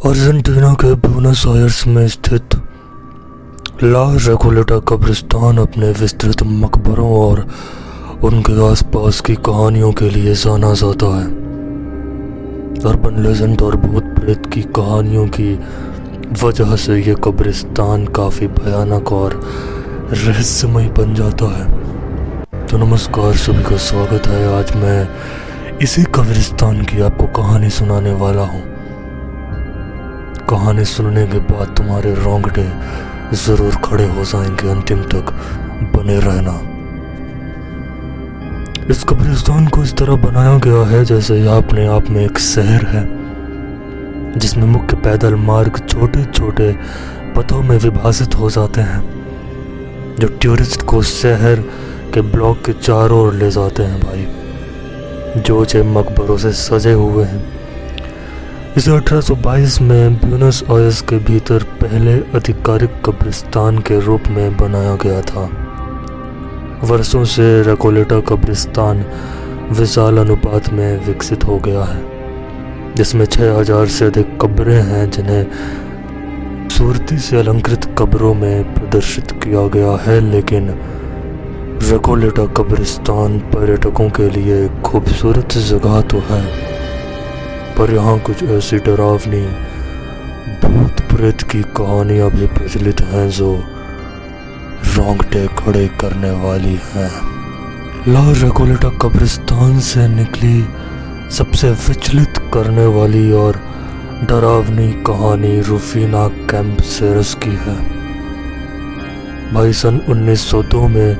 Argentina के Buenos Aires में स्थित ला रेकोलेटा कब्रिस्तान अपने विस्तृत मकबरों और उनके आसपास की कहानियों के लिए जाना जाता है। अर्बन लेजेंड और भूत प्रेत की कहानियों की वजह से ये कब्रिस्तान काफ़ी भयानक और रहस्यमय बन जाता है। तो नमस्कार, सभी का स्वागत है। आज मैं इसी कब्रिस्तान की आपको कहानी सुनाने वाला हूँ। कहानी सुनने के बाद तुम्हारे रोंगटे ज़रूर खड़े हो जाएंगे। अंतिम तक बने रहना। इस कब्रिस्तान को इस तरह बनाया गया है जैसे यह अपने आप में एक शहर है, जिसमें मुख्य पैदल मार्ग छोटे छोटे पथों में विभाजित हो जाते हैं, जो टूरिस्ट को शहर के ब्लॉक के चारों ओर ले जाते हैं। भाई जो मकबरों से सजे हुए हैं। इसे 1822 में ब्यूनस आयर्स के भीतर पहले आधिकारिक कब्रिस्तान के रूप में बनाया गया था। वर्षों से रेकोलेटा कब्रिस्तान विशाल अनुपात में विकसित हो गया है, जिसमें 6000 से अधिक कब्रें हैं, जिन्हें खूबसूरती से अलंकृत कब्रों में प्रदर्शित किया गया है। लेकिन रेकोलेटा कब्रिस्तान पर्यटकों के लिए एक खूबसूरत जगह तो है, पर यहाँ कुछ ऐसी डरावनी भूत प्रेत की कहानियाँ भी प्रचलित हैं जो रोंगटे खड़े करने वाली हैं। ला रेकोलेटा कब्रिस्तान से निकली सबसे विचलित करने वाली और डरावनी कहानी रूफीना कैम्पसेरस की है। भाई सन 1902 में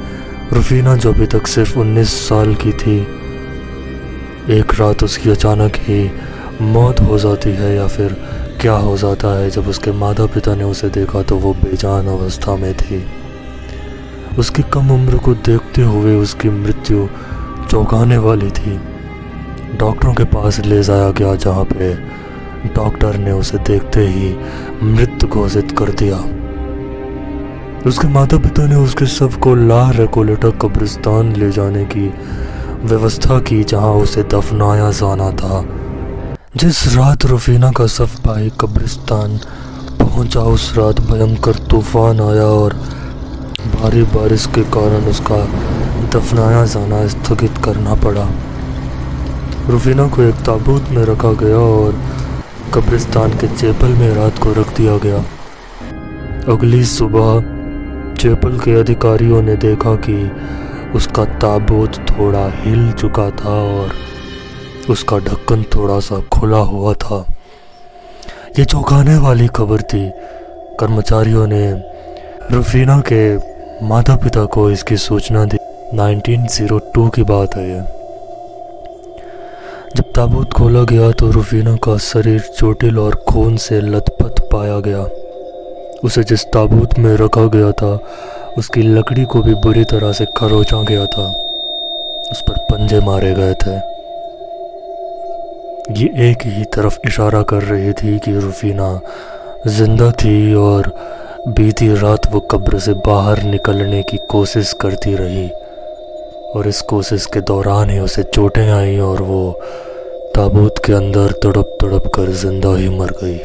रूफीना, जो अभी तक सिर्फ 19 साल की थी, एक रात उसकी अचानक ही मौत हो जाती है, या फिर क्या हो जाता है। जब उसके माता पिता ने उसे देखा तो वो बेजान अवस्था में थी। उसकी कम उम्र को देखते हुए उसकी मृत्यु चौंकाने वाली थी। डॉक्टरों के पास ले जाया गया, जहाँ पे डॉक्टर ने उसे देखते ही मृत घोषित कर दिया। उसके माता पिता ने उसके शव को ला रेकोलेटा कब्रिस्तान ले जाने की व्यवस्था की, जहाँ उसे दफनाया जाना था। जिस रात रूफीना का शव भाई कब्रिस्तान पहुंचा, उस रात भयंकर तूफान आया और भारी बारिश के कारण उसका दफनाया जाना स्थगित करना पड़ा। रूफीना को एक ताबूत में रखा गया और कब्रिस्तान के चैपल में रात को रख दिया गया। अगली सुबह चैपल के अधिकारियों ने देखा कि उसका ताबूत थोड़ा हिल चुका था और उसका ढक्कन थोड़ा सा खुला हुआ था। ये चौंकाने वाली खबर थी। कर्मचारियों ने रूफीना के माता पिता को इसकी सूचना दी। 1902 की बात है ये। जब ताबूत खोला गया तो रूफीना का शरीर चोटिल और खून से लथपथ पाया गया। उसे जिस ताबूत में रखा गया था, उसकी लकड़ी को भी बुरी तरह से खरोंचा गया था। उस पर पंजे मारे गए थे। ये एक ही तरफ इशारा कर रही थी कि रूफीना जिंदा थी और बीती रात वो कब्र से बाहर निकलने की कोशिश करती रही, और इस कोशिश के दौरान ही उसे चोटें आई और वो ताबूत के अंदर तड़प तड़प कर जिंदा ही मर गई।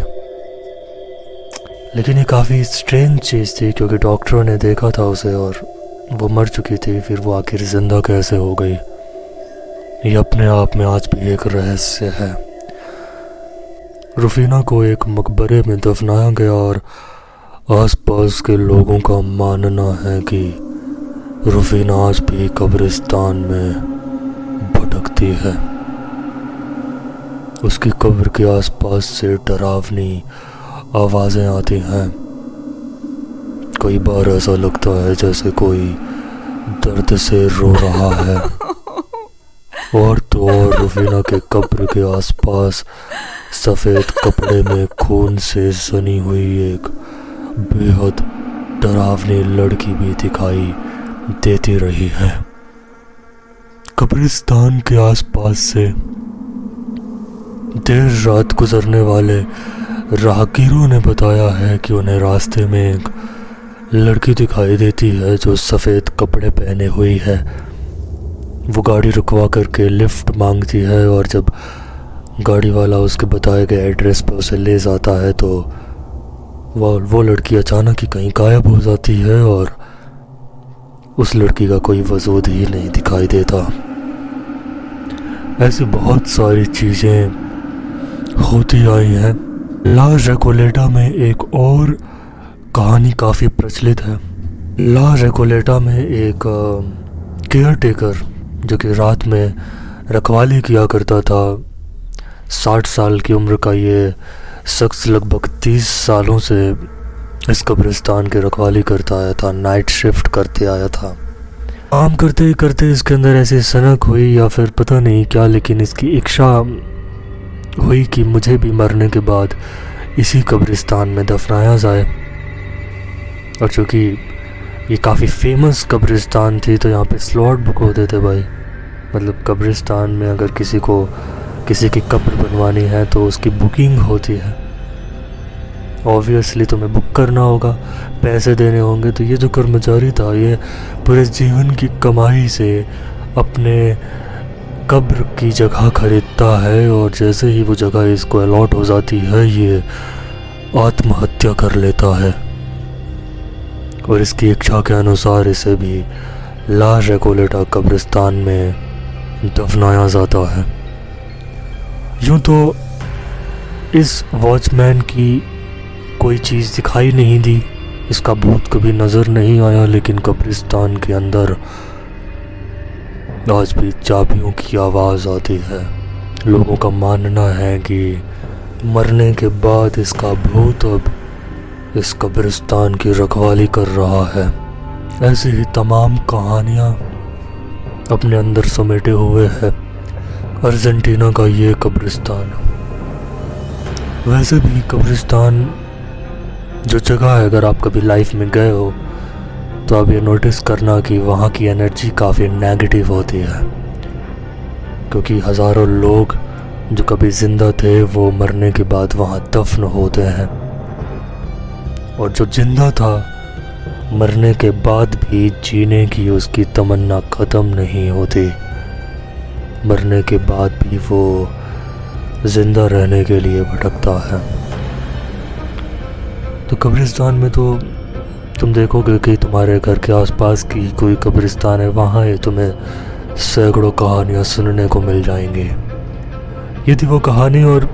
लेकिन ये काफ़ी स्ट्रेंज चीज़ थी, क्योंकि डॉक्टरों ने देखा था उसे और वो मर चुकी थी। फिर वो आखिर जिंदा कैसे हो गई, ये अपने आप में आज भी एक रहस्य है। रूफीना को एक मकबरे में दफनाया गया और आसपास के लोगों का मानना है कि रूफीना आज भी कब्रिस्तान में भटकती है। उसकी कब्र के आसपास से डरावनी आवाज़ें आती हैं। कई बार ऐसा लगता है जैसे कोई दर्द से रो रहा है। और तो और रूफीना के कब्र के आसपास सफ़ेद कपड़े में खून से सनी हुई एक बेहद डरावनी लड़की भी दिखाई देती रही है। कब्रिस्तान के आसपास से देर रात गुजरने वाले राहगीरों ने बताया है कि उन्हें रास्ते में एक लड़की दिखाई देती है जो सफ़ेद कपड़े पहने हुई है। वो गाड़ी रुकवा करके लिफ्ट मांगती है, और जब गाड़ी वाला उसके बताए गए एड्रेस पर उसे ले जाता है तो वो लड़की अचानक ही कहीं गायब हो जाती है और उस लड़की का कोई वजूद ही नहीं दिखाई देता। ऐसी बहुत सारी चीज़ें होती आई हैं। ला रेकोलेटा में एक और कहानी काफ़ी प्रचलित है। ला रेकोलेटा में एक केयर टेकर जो कि रात में रखवाली किया करता था, 60 साल की उम्र का ये शख्स लगभग 30 सालों से इस कब्रिस्तान की रखवाली करता आया था, नाइट शिफ्ट करते आया था। काम करते ही करते इसके अंदर ऐसी सनक हुई या फिर पता नहीं क्या, लेकिन इसकी इच्छा हुई कि मुझे भी मरने के बाद इसी कब्रिस्तान में दफनाया जाए। और चूँकि ये काफ़ी फेमस कब्रिस्तान थी तो यहाँ पे स्लॉट बुक होते थे भाई। मतलब कब्रिस्तान में अगर किसी की कब्र बनवानी है तो उसकी बुकिंग होती है। ऑब्वियसली तुम्हें बुक करना होगा, पैसे देने होंगे। तो ये जो कर्मचारी था ये पूरे जीवन की कमाई से अपने कब्र की जगह खरीदता है और जैसे ही वो जगह इसको अलॉट हो जाती है ये आत्महत्या कर लेता है और इसकी इच्छा के अनुसार इसे भी ला रेकोलेटा कब्रिस्तान में दफनाया जाता है। यूँ तो इस वॉचमैन की कोई चीज़ दिखाई नहीं दी, इसका भूत कभी नज़र नहीं आया, लेकिन कब्रिस्तान के अंदर आज भी चाबियों की आवाज़ आती है। लोगों का मानना है कि मरने के बाद इसका भूत अब इस कब्रिस्तान की रखवाली कर रहा है। ऐसी ही तमाम कहानियाँ अपने अंदर समेटे हुए है अर्जेंटीना का ये कब्रिस्तान। वैसे भी कब्रिस्तान जो जगह है, अगर आप कभी लाइफ में गए हो तो आप ये नोटिस करना कि वहाँ की एनर्जी काफ़ी नेगेटिव होती है, क्योंकि हज़ारों लोग जो कभी ज़िंदा थे वो मरने के बाद वहाँ दफन होते हैं, और जो जिंदा था मरने के बाद भी जीने की उसकी तमन्ना ख़त्म नहीं होती। मरने के बाद भी वो ज़िंदा रहने के लिए भटकता है। तो कब्रिस्तान में तो तुम देखोगे कि तुम्हारे घर के आसपास की कोई कब्रिस्तान है, वहाँ ही तुम्हें सैकड़ों कहानियाँ सुनने को मिल जाएंगी। ये थी वो कहानी। और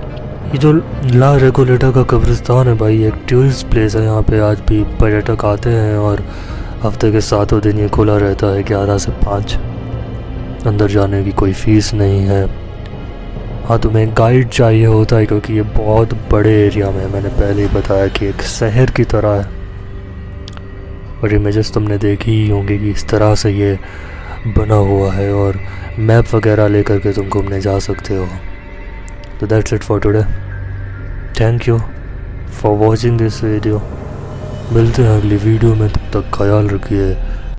ये जो ला रेकोलेटा का कब्रिस्तान है भाई, एक टूरिस्ट प्लेस है। यहाँ पे आज भी पर्यटक आते हैं और हफ्ते के 7 दिन ये खुला रहता है 11 से 5। अंदर जाने की कोई फ़ीस नहीं है। हाँ, तुम्हें गाइड चाहिए होता है क्योंकि ये बहुत बड़े एरिया में, मैंने पहले ही बताया कि एक शहर की तरह है। और इमेजेस तुमने देखी ही होंगी कि इस तरह से ये बना हुआ है, और मैप वगैरह लेकर के तुम घूमने जा सकते हो। तो that's it for today. Thank you for watching this video. मिलते हैं अगली वीडियो में, तब तक ख्याल रखिए।